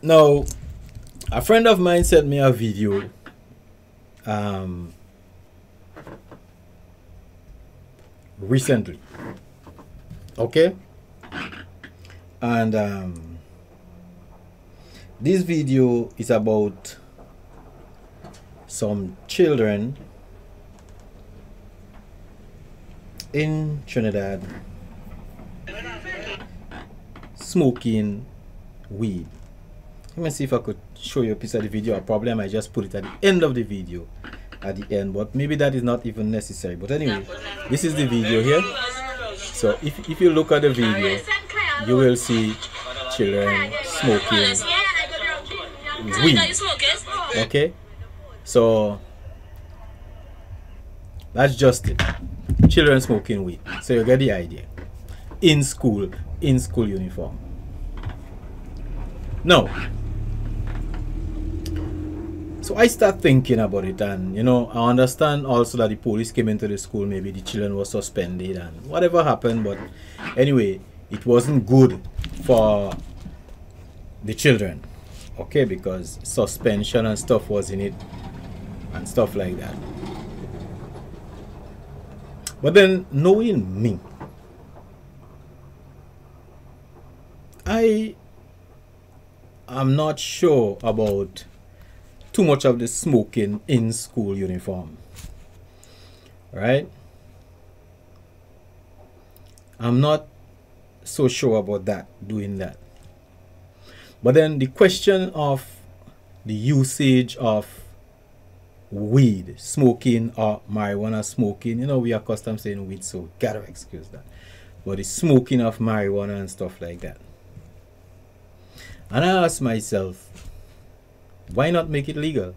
Now, a friend of mine sent me a video recently. Okay? And this video is about some children in Trinidad smoking weed. Let me see if I could show you a piece of the video. Probably I might just put it at the end of the video, at the end, but maybe that is not even necessary. But anyway, this is the video here. So if you look at the video, you will see children smoking weed. Okay, so that's just it. Children smoking weed. So you get the idea. In school uniform. Now, so I start thinking about it, and I understand also that the police came into the school, maybe the children were suspended and whatever happened, but anyway, it wasn't good for the children, okay, because suspension and stuff was in it and stuff like that. But then, knowing me, I'm not sure about too much of the smoking in school uniform, right? I'm not so sure about that, doing that. But then the question of the usage of weed smoking or marijuana smoking, we are accustomed saying weed, so gotta excuse that, but the smoking of marijuana and stuff like that. And I ask myself, why not make it legal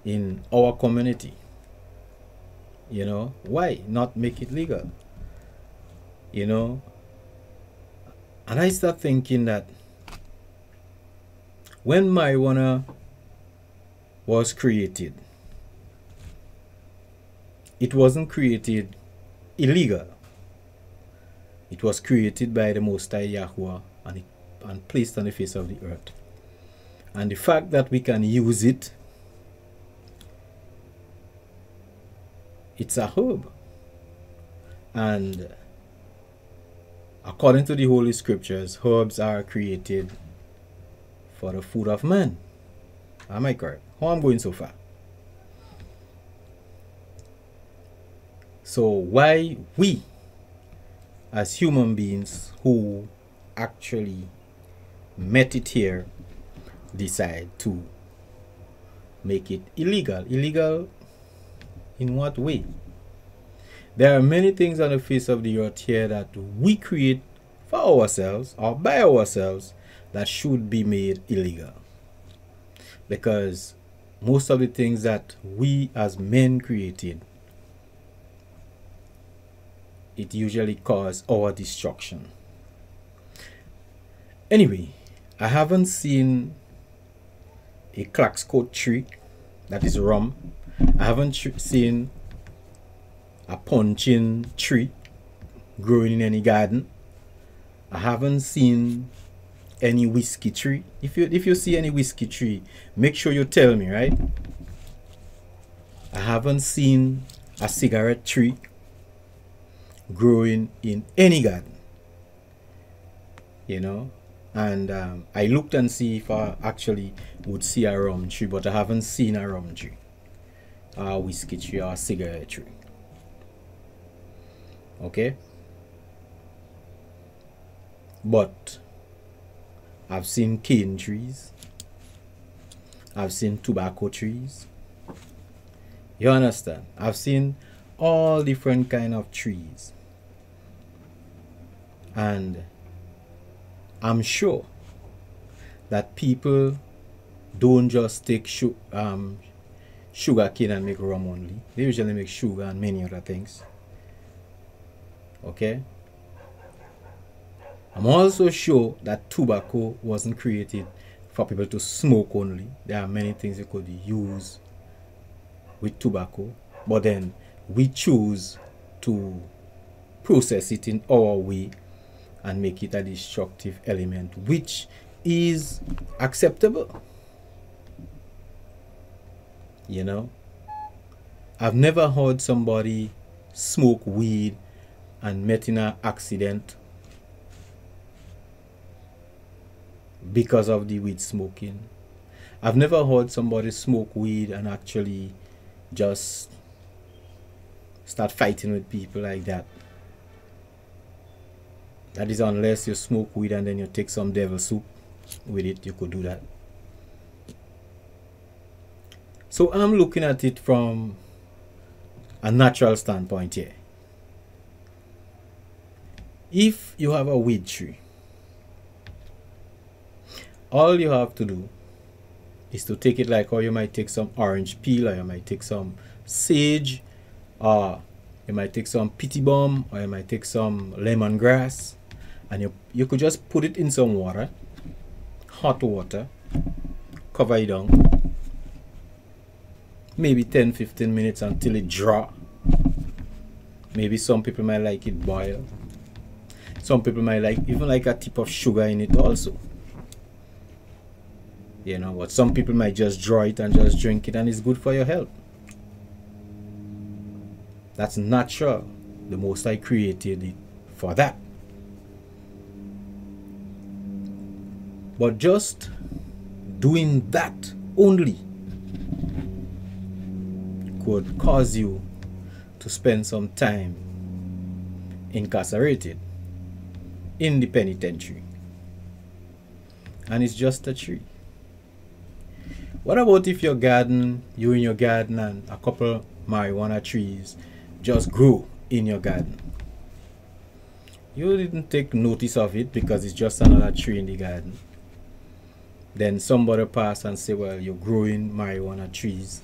in our community? Why not make it legal? And I start thinking that when marijuana was created, it wasn't created illegal. It was created by the Most High Yahuwah and placed on the face of the earth. And the fact that we can use it, it's a herb. And according to the Holy Scriptures, herbs are created for the food of man. Am I correct? How I'm going so far? So why we, as human beings who actually met it here, decide to make it illegal? Illegal in what way? There are many things on the face of the earth here that we create for ourselves or by ourselves that should be made illegal, because most of the things that we as men created, it usually causes our destruction. Anyway, I haven't seen a Klaxcoat tree, that is rum. I haven't seen a puncheon tree growing in any garden. I haven't seen any whiskey tree. If you see any whiskey tree, make sure you tell me, right? I haven't seen a cigarette tree growing in any garden, and I looked and see if I actually would see a rum tree, but I haven't seen a rum tree, a whiskey tree, or a cigarette tree. Okay, but I've seen cane trees, I've seen tobacco trees, you understand? I've seen all different kind of trees, and I'm sure that people don't just take sugar cane and make rum only. They usually make sugar and many other things. Okay, I'm also sure that tobacco wasn't created for people to smoke only. There are many things you could use with tobacco, but then we choose to process it in our way and make it a destructive element, which is acceptable. You know, I've never heard somebody smoke weed and met in an accident because of the weed smoking. I've never heard somebody smoke weed and actually just start fighting with people like that. That is unless you smoke weed and then you take some devil soup with it, you could do that. So I'm looking at it from a natural standpoint here. If you have a weed tree, all you have to do is to take it like how you might take some orange peel, or you might take some sage, or you might take some pity balm, or you might take some lemongrass, and you could just put it in some water, hot water, cover it down, maybe 10-15 minutes until it dry. Maybe some people might like it boiled. Some people might like even like a tip of sugar in it also. You know, but some people might just draw it and just drink it, and it's good for your health. That's natural. The Most High created it for that. But just doing that only could cause you to spend some time incarcerated in the penitentiary. And it's just a tree. What about if your garden, you in your garden, and a couple marijuana trees just grow in your garden? You didn't take notice of it because it's just another tree in the garden. Then somebody pass and say, well, you're growing marijuana trees.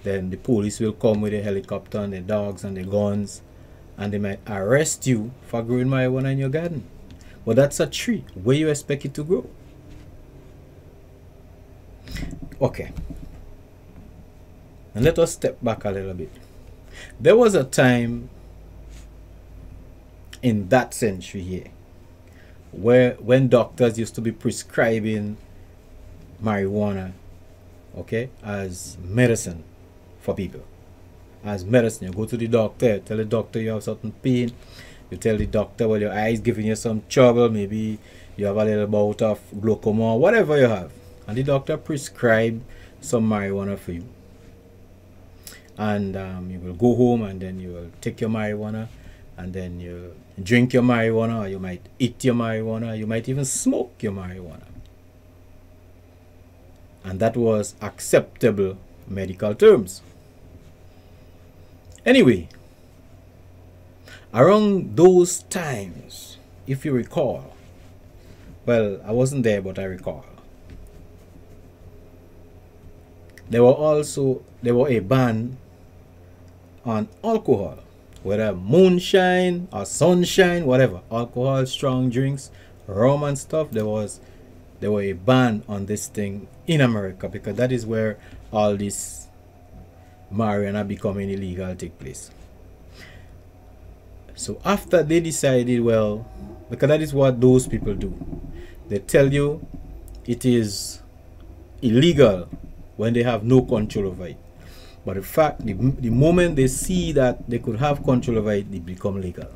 Then the police will come with a helicopter and the dogs and the guns, and they might arrest you for growing marijuana in your garden. But that's a tree. Where you expect it to grow? Okay. And let us step back a little bit. There was a time in that century here where when doctors used to be prescribing marijuana, okay, as medicine for people. As medicine, you go to the doctor, tell the doctor you have certain pain, you tell the doctor, well, your eyes giving you some trouble, maybe you have a little bout of glaucoma, whatever you have, and the doctor prescribe some marijuana for you. And you will go home and then you will take your marijuana, and then you drink your marijuana, or you might eat your marijuana, you might even smoke your marijuana. And that was acceptable medical terms. Anyway, around those times, if you recall, well, I wasn't there, but I recall, there were a ban on alcohol, whether moonshine or sunshine, whatever, alcohol, strong drinks, rum and stuff. There were a ban on this thing in America, because that is where all this marijuana becoming illegal take place. So after they decided, well, because that is what those people do, they tell you it is illegal when they have no control over it. But in fact, the moment they see that they could have control over it, they become legal.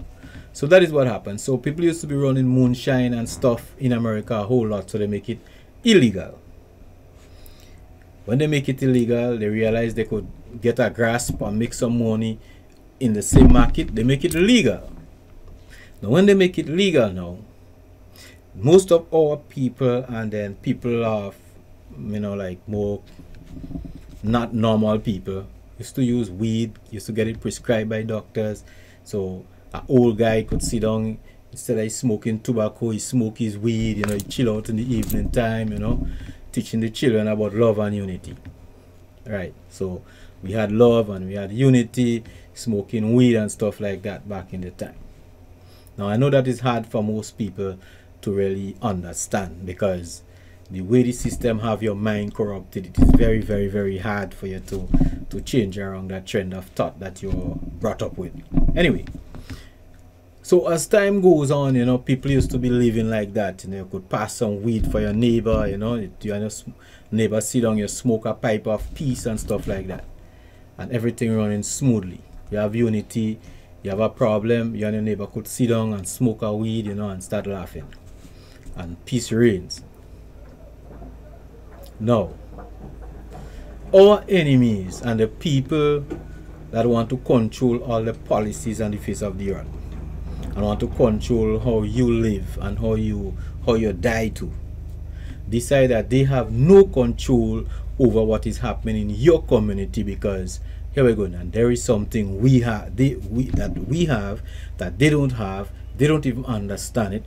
So that is what happens. So people used to be running moonshine and stuff in America a whole lot, so they make it illegal. When they make it illegal, they realize they could get a grasp and make some money in the same market. They make it legal. Now when they make it legal now, most of our people, and then people of, you know, like more not normal people, used to use weed, used to get it prescribed by doctors. So an old guy could sit down, instead of smoking tobacco, he smoke his weed, you know, he chill out in the evening time, you know, teaching the children about love and unity. Right, so we had love and we had unity, smoking weed and stuff like that back in the time. Now I know that is hard for most people to really understand, because the way the system have your mind corrupted, it is very, very, very hard for you to change around that trend of thought that you're brought up with. Anyway, So as time goes on, you know, people used to be living like that. You know, you could pass some weed for your neighbor, you know, your neighbor sit down, you smoke a pipe of peace and stuff like that. And everything running smoothly. You have unity, you have a problem, you and your neighbor could sit down and smoke a weed, you know, and start laughing. And peace reigns. Now, our enemies and the people that want to control all the policies on the face of the earth and want to control how you live and how you die too, decide that they have no control over what is happening in your community, because here we go now, there is something we have that they don't have, they don't even understand it,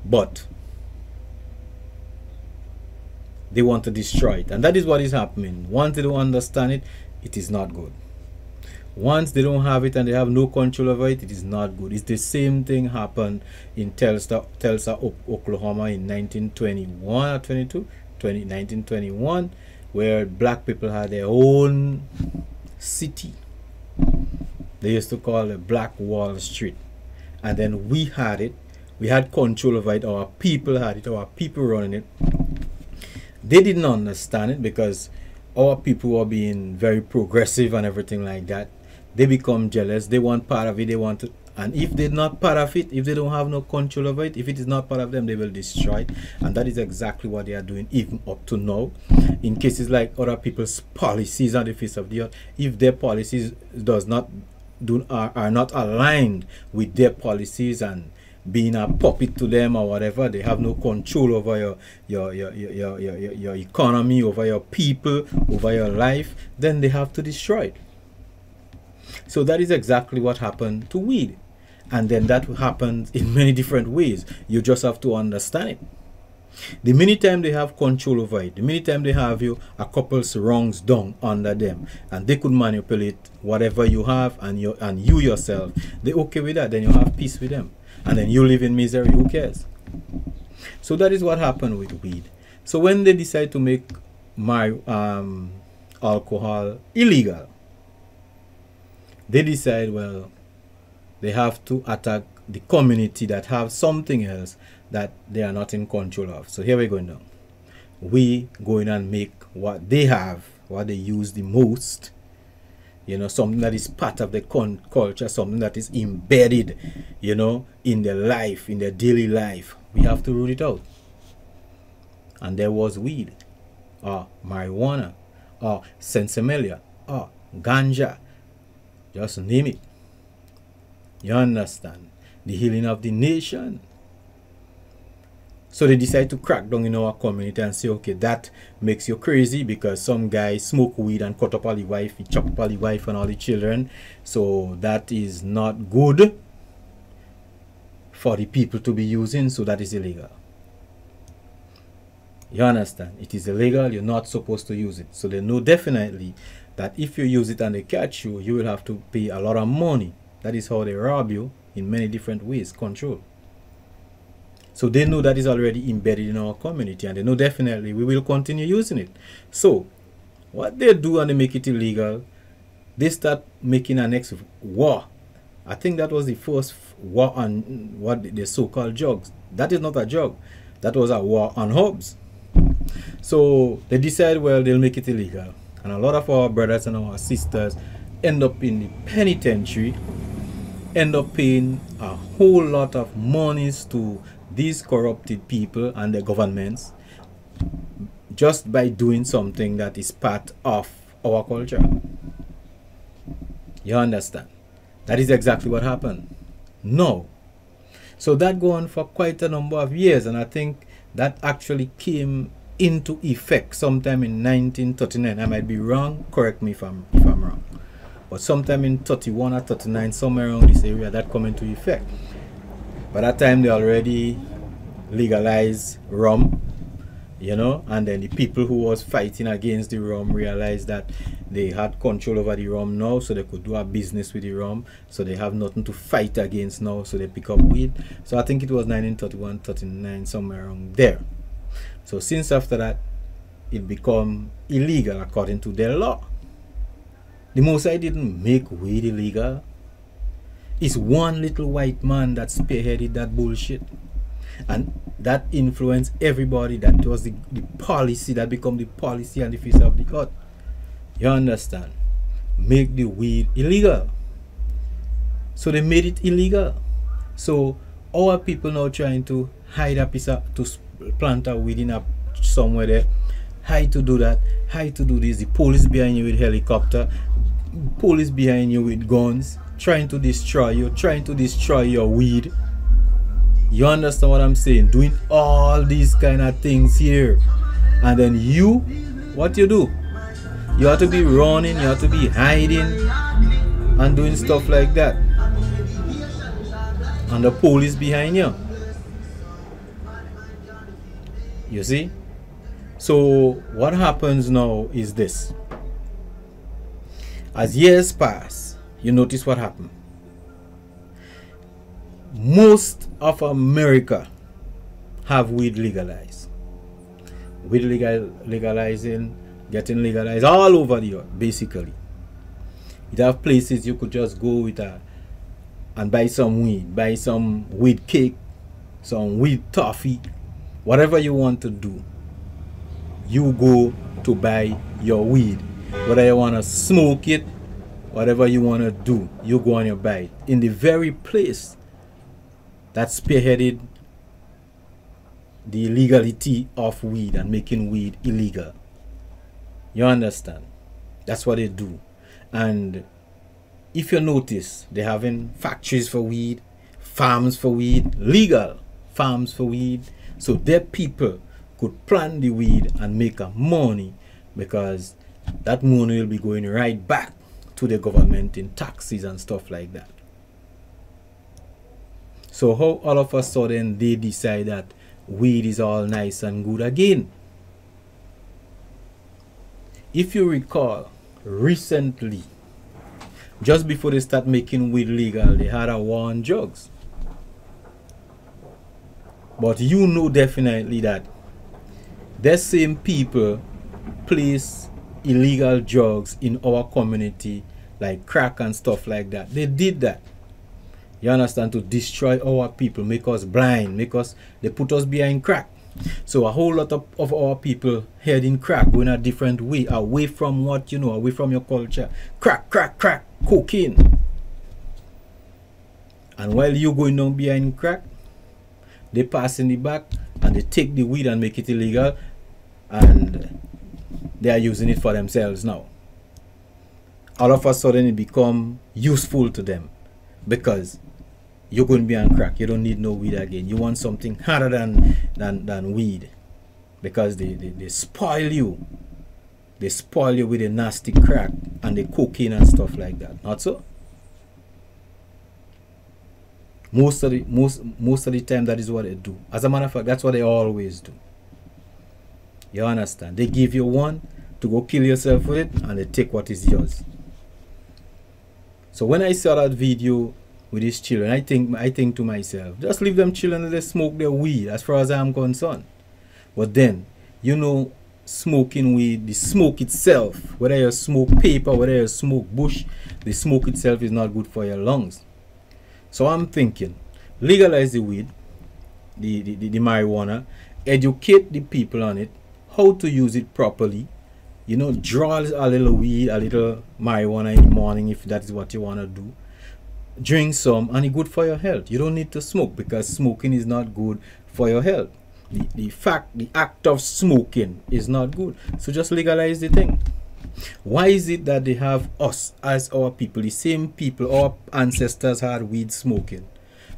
but they want to destroy it. And that is what is happening. Once they don't understand it, it is not good. Once they don't have it and they have no control over it, it is not good. It's the same thing happened in Tulsa, Oklahoma in 1921 or 1921, where black people had their own city. They used to call it Black Wall Street. And then we had it. We had control over it. Our people had it. Our people running it. They didn't understand it because our people were being very progressive and everything like that. They become jealous. They want part of it. They want to, and if they're not part of it, if they don't have no control over it, if it is not part of them, they will destroy it. And that is exactly what they are doing even up to now. In cases like other people's policies on the face of the earth, if their policies are not aligned with their policies and being a puppet to them or whatever, they have no control over your economy, over your people, over your life, then they have to destroy it. So that is exactly what happened to weed. And then that happens in many different ways. You just have to understand it. The minute time they have control over it, the minute time they have you a couple's wrongs done under them, and they could manipulate whatever you have, and you yourself, they're okay with that, then you have peace with them. And then you live in misery, who cares? So that is what happened with weed. So when they decide to make alcohol illegal, they decide, well, they have to attack the community that have something else that they are not in control of. So here we go now. We go in and make what they have, what they use the most, you know, something that is part of the culture, something that is embedded, you know, in their life, in their daily life. We have to root it out. And there was weed, or marijuana, or sensimelia, or ganja. Just name it. You understand? The healing of the nation. So they decide to crack down in our community and say, okay, that makes you crazy because some guy smoke weed and cut up all the wife, he chop up all the wife and all the children. So that is not good for the people to be using, so that is illegal. You understand? It is illegal, you're not supposed to use it. So they know definitely that if you use it and they catch you, you will have to pay a lot of money. That is how they rob you in many different ways, control. So they know that is already embedded in our community, and they know definitely we will continue using it. So what they do and they make it illegal, they start making a next war. I think that was the first war on what the so-called drugs. That is not a drug. That was a war on herbs. So they decide, well, they'll make it illegal. And a lot of our brothers and our sisters end up in the penitentiary, end up paying a whole lot of monies to these corrupted people and their governments just by doing something that is part of our culture. You understand? That is exactly what happened. No. So that go on for quite a number of years, and I think that actually came into effect sometime in 1939. I might be wrong, correct me if I'm wrong. But sometime in 31 or 39, somewhere around this area, that come into effect. By that time they already legalized rum, you know, and then the people who was fighting against the rum realized that they had control over the rum now, so they could do a business with the rum, so they have nothing to fight against now, so they pick up weed. So I think it was 1931, 39, somewhere around there. So since after that, it become illegal according to their law. The Most High didn't make weed illegal. It's one little white man that spearheaded that bullshit. And that influenced everybody. That was the policy that become the policy on the face of the earth. You understand? Make the weed illegal. So they made it illegal. So our people now trying to hide a piece of, to plant a weed in a somewhere there. How to do that? How to do this? The police behind you with helicopter, police behind you with guns, trying to destroy you, trying to destroy your weed. You understand what I'm saying? Doing all these kind of things here. And then you, what you do? You have to be running, you have to be hiding and doing stuff like that. And the police behind you. You see? So what happens now is this. As years pass, you notice what happened. Most of America have weed legalized. Weed legalizing, getting legalized all over the earth, basically. You have places you could just go with and buy some weed cake, some weed toffee, whatever you want to do. You go to buy your weed. Whether you want to smoke it, whatever you want to do, you go and you buy it. In the very place that spearheaded the illegality of weed and making weed illegal. You understand? That's what they do. And if you notice, they're having factories for weed, farms for weed, legal farms for weed. So their people could plant the weed and make a money, because that money will be going right back to the government in taxes and stuff like that. So how all of a sudden they decide that weed is all nice and good again? If you recall, recently, just before they start making weed legal, they had a war on drugs. But you know definitely that the same people place illegal drugs in our community, like crack and stuff like that. They did that. You understand? To destroy our people, make us blind, they put us behind crack. So a whole lot of our people heading crack, going a different way, away from what you know, away from your culture. Crack, cocaine. And while you going down behind crack, they pass in the back and they take the weed and make it illegal, and they are using it for themselves now. All of a sudden it become useful to them, because you're going to be on crack. You don't need no weed again. You want something harder than weed, because they spoil you. They spoil you with a nasty crack and the cocaine and stuff like that. Not so? Most of the time that is what they do. As a matter of fact, that's what they always do. You understand? They give you one to go kill yourself with it, and they take what is yours. So when I saw that video with these children, I think to myself, just leave them children and they smoke their weed, as far as I'm concerned. But then, you know, smoking weed, the smoke itself, whether you smoke paper, whether you smoke bush, the smoke itself is not good for your lungs. So I'm thinking, legalize the weed, the marijuana, educate the people on it, how to use it properly. You know, draw a little weed, a little marijuana in the morning if that is what you want to do. Drink some, and it's good for your health. You don't need to smoke, because smoking is not good for your health. The act of smoking is not good. So just legalize the thing. Why is it that they have us as our people, the same people our ancestors had weed smoking?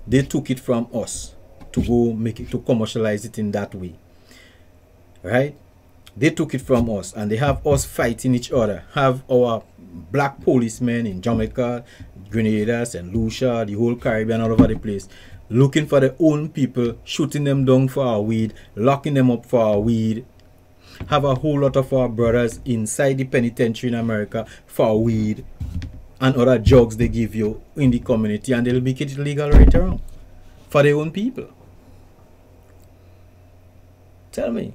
They took it from us to go make it, to commercialize it in that way, right? They took it from us, and they have us fighting each other. Have our black policemen in Jamaica, Grenada, St. Lucia, the whole Caribbean, all over the place, looking for their own people, shooting them down for our weed, locking them up for our weed. Have a whole lot of our brothers inside the penitentiary in America for weed and other drugs they give you in the community, and they'll make it illegal right around for their own people. Tell me,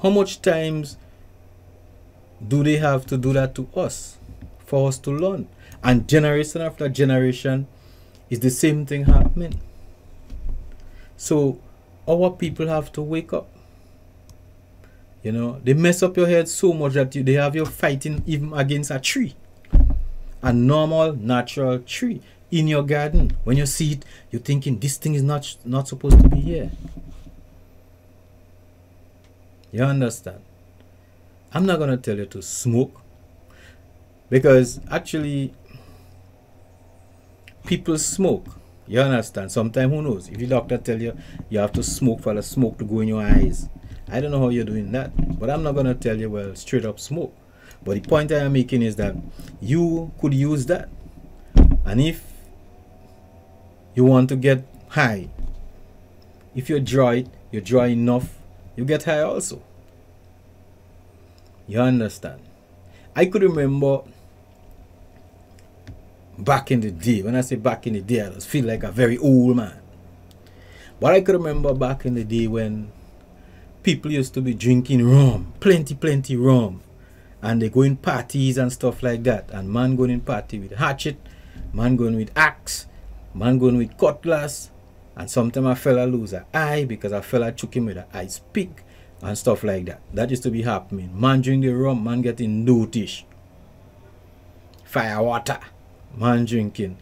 how much times do they have to do that to us for us to learn? And generation after generation, It's the same thing happening. So our people have to wake up. You know, they mess up your head so much that they have you fighting even against a tree. A normal, natural tree in your garden. When you see it, you're thinking this thing is not supposed to be here. You understand? I'm not going to tell you to smoke, because actually people smoke. You understand? Sometimes, who knows, if your doctor tell you you have to smoke for the smoke to go in your eyes, I don't know how you're doing that, but I'm not going to tell you, well, straight up smoke. But the point I am making is that you could use that. And if you want to get high, if you draw it, you draw enough, you get high also. You understand? I could remember back in the day. When I say back in the day, I just feel like a very old man. But I could remember back in the day when people used to be drinking rum, plenty rum, and they go in parties and stuff like that, and man going in party with hatchet, man going with axe, man going with cutlass, and sometimes a fella lose an eye because a fella took him with an ice pick and stuff like that. That used to be happening. Man drink the rum, man getting notice. Fire water, man drinking,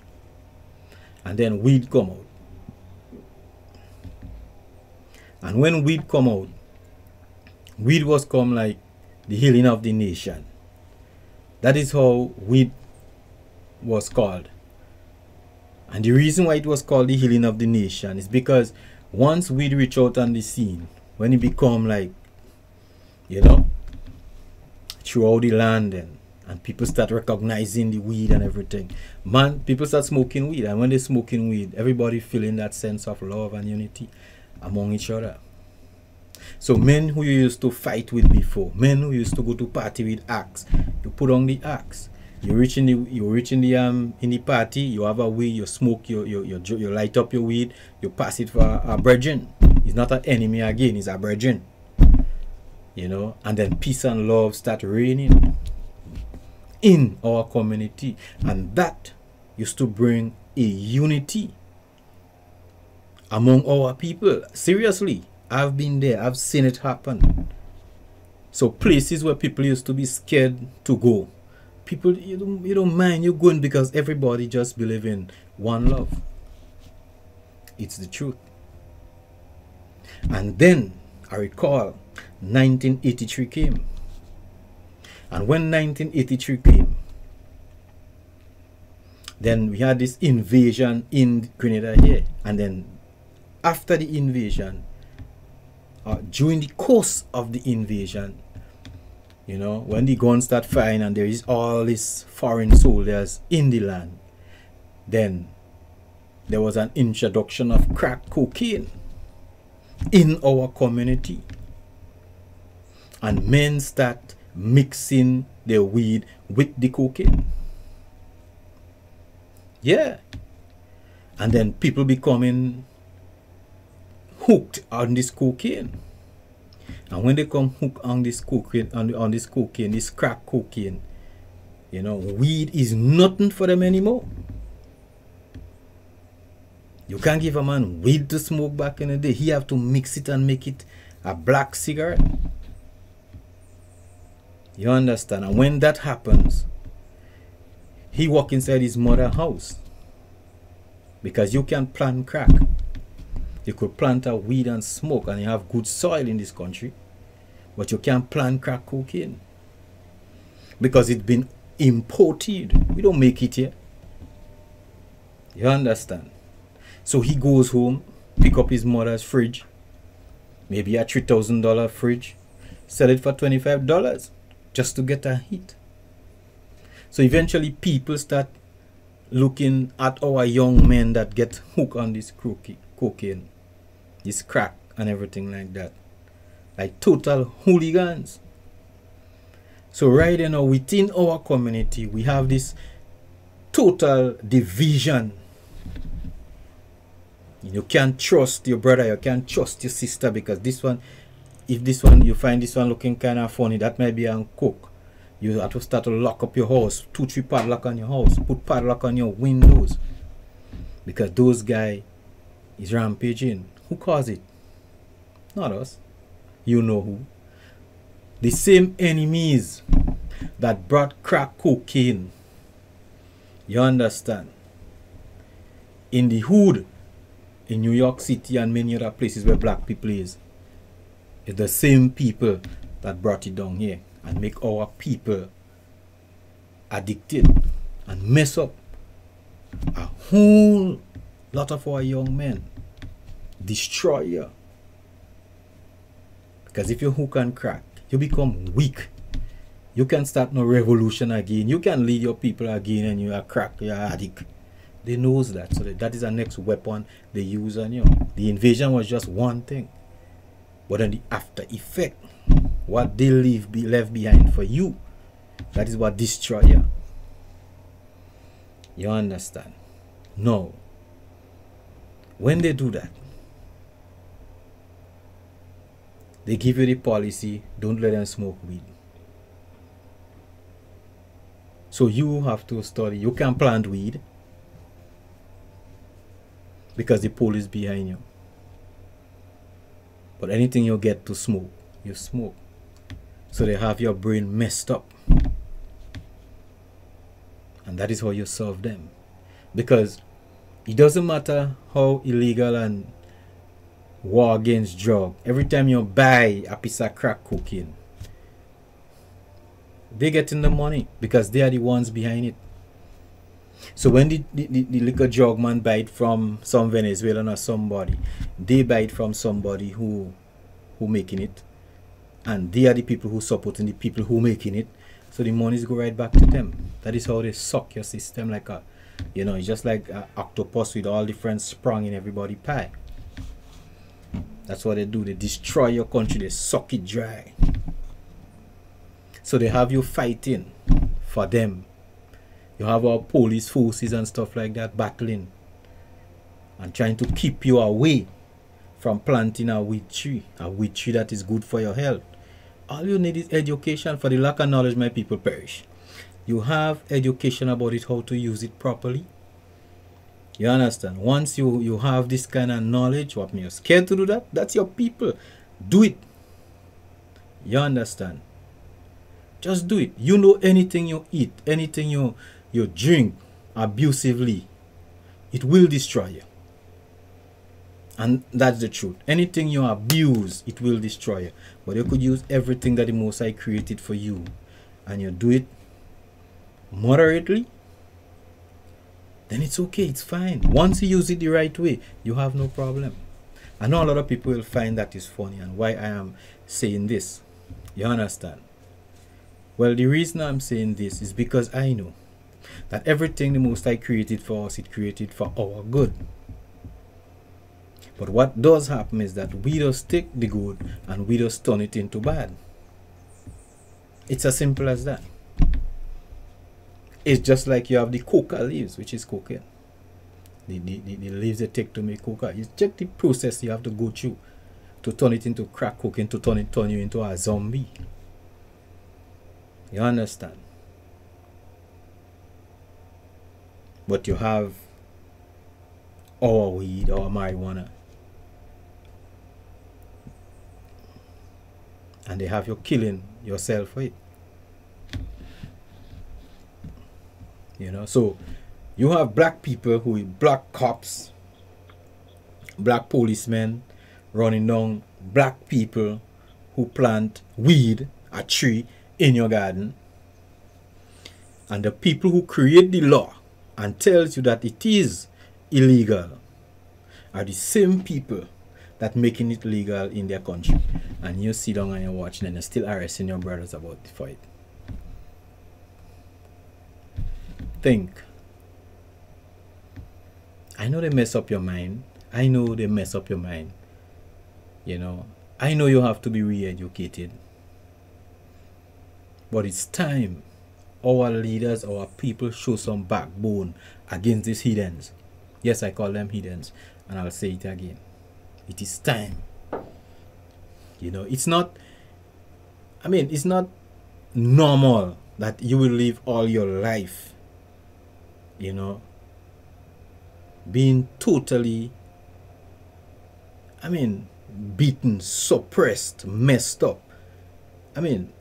and then weed come out. And when weed come out, weed was come like the healing of the nation. That is how weed was called. And the reason why it was called the healing of the nation is because once weed reach out on the scene, when it become like, you know, throughout the land, and people start recognizing the weed and everything, man, people start smoking weed. And when they smoking weed, everybody feeling that sense of love and unity among each other. So men who you used to fight with before, men who used to go to party with axe, you put on the axe. You reach in the party, you have a weed, you smoke, you light up your weed, you pass it for a brethren. It's not an enemy again, it's a brethren. You know, and then peace and love start reigning in our community, and that used to bring a unity among our people. Seriously, I've been there, I've seen it happen. So places where people used to be scared to go, people, you don't mind you going because everybody just believe in one love. It's the truth. And then I recall 1983 came. And when 1983 came, then we had this invasion in Grenada here. And then after the invasion, during the course of the invasion, you know, when the guns start firing and there is all these foreign soldiers in the land, then there was an introduction of crack cocaine in our community. And men start mixing their weed with the cocaine. Yeah. And then people becoming hooked on this cocaine. And when they come hooked on this cocaine, on this cocaine, this crack cocaine, you know, weed is nothing for them anymore. You can't give a man weed to smoke back in the day. He have to mix it and make it a black cigarette. You understand? And when that happens, he walk inside his mother's house. Because you can plant crack. You could plant a weed and smoke, and you have good soil in this country. But you can't plant crack cocaine. Because it's been imported. We don't make it here. You understand? So he goes home, pick up his mother's fridge. Maybe a $3,000 fridge. Sell it for $25. Just to get a hit. So eventually people start looking at our young men that get hooked on this cocaine, this crack and everything like that, like total hooligans. So right now within our community we have this total division. You can't trust your brother, you can't trust your sister, because this one, if this one, you find this one looking kind of funny, that might be on coke. You have to start to lock up your house, 2-3 padlock on your house, put padlock on your windows. because those guy is rampaging. Who caused it? Not us. You know who. The same enemies that brought crack cocaine, you understand, in the hood in New York City and many other places where black people is the same people that brought it down here and make our people addicted and mess up a whole lot of our young men. Destroy you. Because if you hook and crack, you become weak. You can start no revolution again. You can lead your people again and you are crack, you are addict. They knows that. So that is the next weapon they use on you. The invasion was just one thing. But then the after effect, what they left behind for you, that is what destroy you. You understand? No. When they do that, they give you the policy, don't let them smoke weed. So you have to study. You can plant weed because the police behind you. But anything you get to smoke, you smoke. So they have your brain messed up. And that is how you solve them. Because it doesn't matter how illegal and war against drug. Every time you buy a piece of crack cocaine, they get in the money because they are the ones behind it. So when the liquor drug man buy it from some Venezuelan or somebody, they buy it from somebody who making it, and they are the people who supporting the people who making it. So the monies go right back to them. That is how they suck your system like a, you know, it's just like an octopus with all different sprung in everybody pie. That's what they do. They destroy your country. They suck it dry. So they have you fighting for them. You have our police forces and stuff like that battling and trying to keep you away from planting a weed tree that is good for your health. All you need is education. For the lack of knowledge, my people perish. You have education about it, how to use it properly. You understand? Once you have this kind of knowledge, what me you're scared to do that? That's your people. Do it. You understand? Just do it. You know, anything you eat, anything you drink abusively, it will destroy you. And that's the truth. Anything you abuse, it will destroy you. But you could use everything that the Most High created for you, and you do it moderately, then it's okay, it's fine. Once you use it the right way, you have no problem. I know a lot of people will find that is funny and why I am saying this. You understand? Well, the reason I'm saying this is because I know that everything the Most High created for us, it created for our good. But what does happen is that we just take the good and we just turn it into bad. It's as simple as that. It's just like you have the coca leaves, which is cocaine. The leaves they take to make coca. You check the process you have to go through to turn it into crack cocaine, to turn you into a zombie. You understand? But you have our weed, our marijuana, and they have you killing yourself for it. You know, so you have black people who, black cops, black policemen running down black people who plant weed, a tree in your garden. And the people who create the law and tells you that it is illegal are the same people that making it legal in their country. And you sit down and you're watching and you're still arresting your brothers about the fight. Think. I know they mess up your mind. I know they mess up your mind. You know, I know you have to be re-educated. But it's time our leaders, our people show some backbone against these heathens. Yes, I call them heathens, and I'll say it again. It is time. You know, it's not, I mean, it's not normal that you will live all your life, you know, being totally, beaten, suppressed, messed up.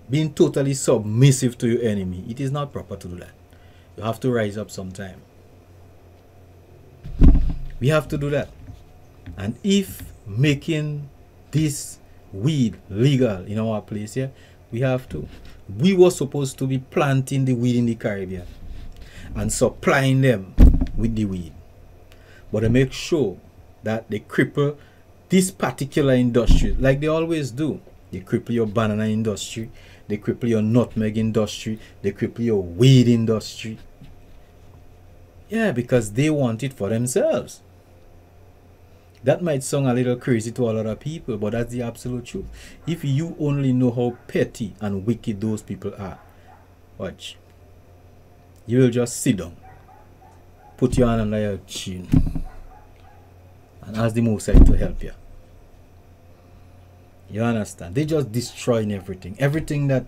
Being totally submissive to your enemy. It is not proper to do that. You have to rise up sometime. We have to do that. And if making this weed legal in our place here, we have to. We were supposed to be planting the weed in the Caribbean and supplying them with the weed. But to make sure that they cripple this particular industry, like they always do. They cripple your banana industry, they cripple your nutmeg industry, they cripple your weed industry. Yeah, because they want it for themselves. That might sound a little crazy to a lot of people, but that's the absolute truth. If you only know how petty and wicked those people are, watch. You will just sit down, put your hand under your chin, and ask the Most High to help you. You understand? They just destroying everything. Everything that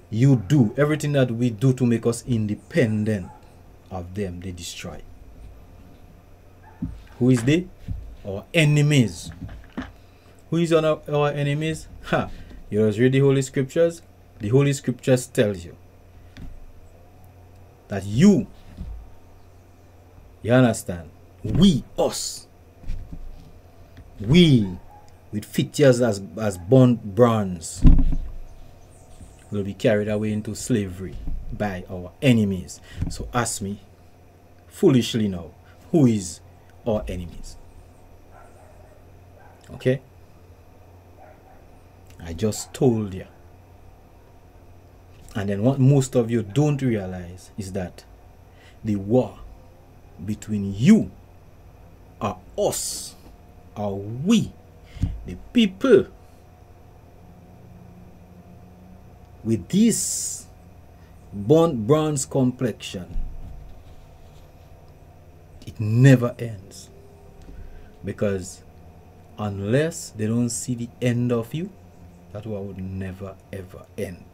you do, everything that we do to make us independent of them, they destroy. Who is they? Our enemies. Who is our enemies? You just read the Holy Scriptures. The Holy Scriptures tells you that you understand, we, us, we with features as burnt bronze will be carried away into slavery by our enemies. So ask me foolishly now, who is our enemies? Okay? I just told you. And then what most of you don't realize is that the war between you or us or we, the people with this burnt bronze complexion, it never ends. Because unless they don't see the end of you, that war would never ever end.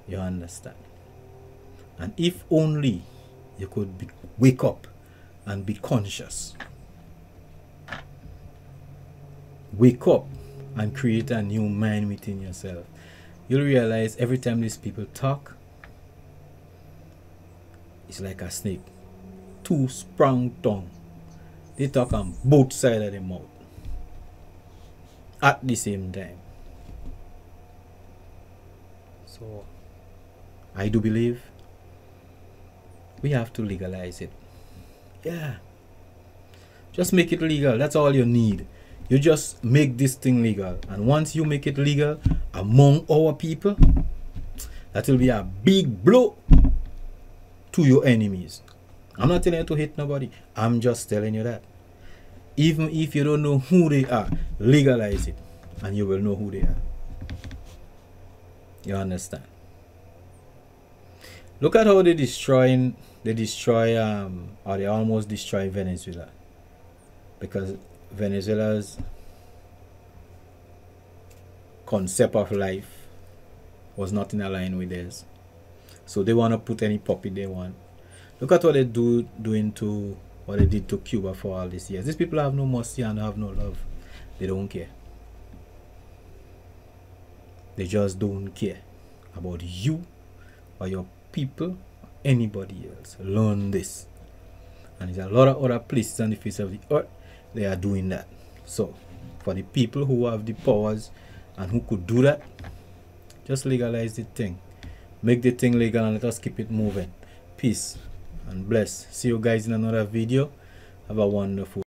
You understand? And if only you could wake up and be conscious. Wake up and create a new mind within yourself. You'll realize every time these people talk, it's like a snake. Two sprung tongue. They talk on both sides of the mouth at the same time. So I do believe we have to legalize it. Yeah. Just make it legal. That's all you need. You just make this thing legal. And once you make it legal among our people, that will be a big blow to your enemies. I'm not telling you to hate nobody. I'm just telling you that. Even if you don't know who they are, legalize it. And you will know who they are. You understand? Look at how they almost destroy Venezuela. Because Venezuela's concept of life was not in line with theirs. So they want to put any puppet they want. Look at what they doing to what they did to Cuba for all these years. These people have no mercy and have no love. They don't care. They just don't care about you or your people or anybody else. Learn this. And there's a lot of other places on the face of the earth they are doing that. So for the people who have the powers and who could do that, just legalize the thing. Make the thing legal and let us keep it moving. Peace and bless. See you guys in another video. Have a wonderful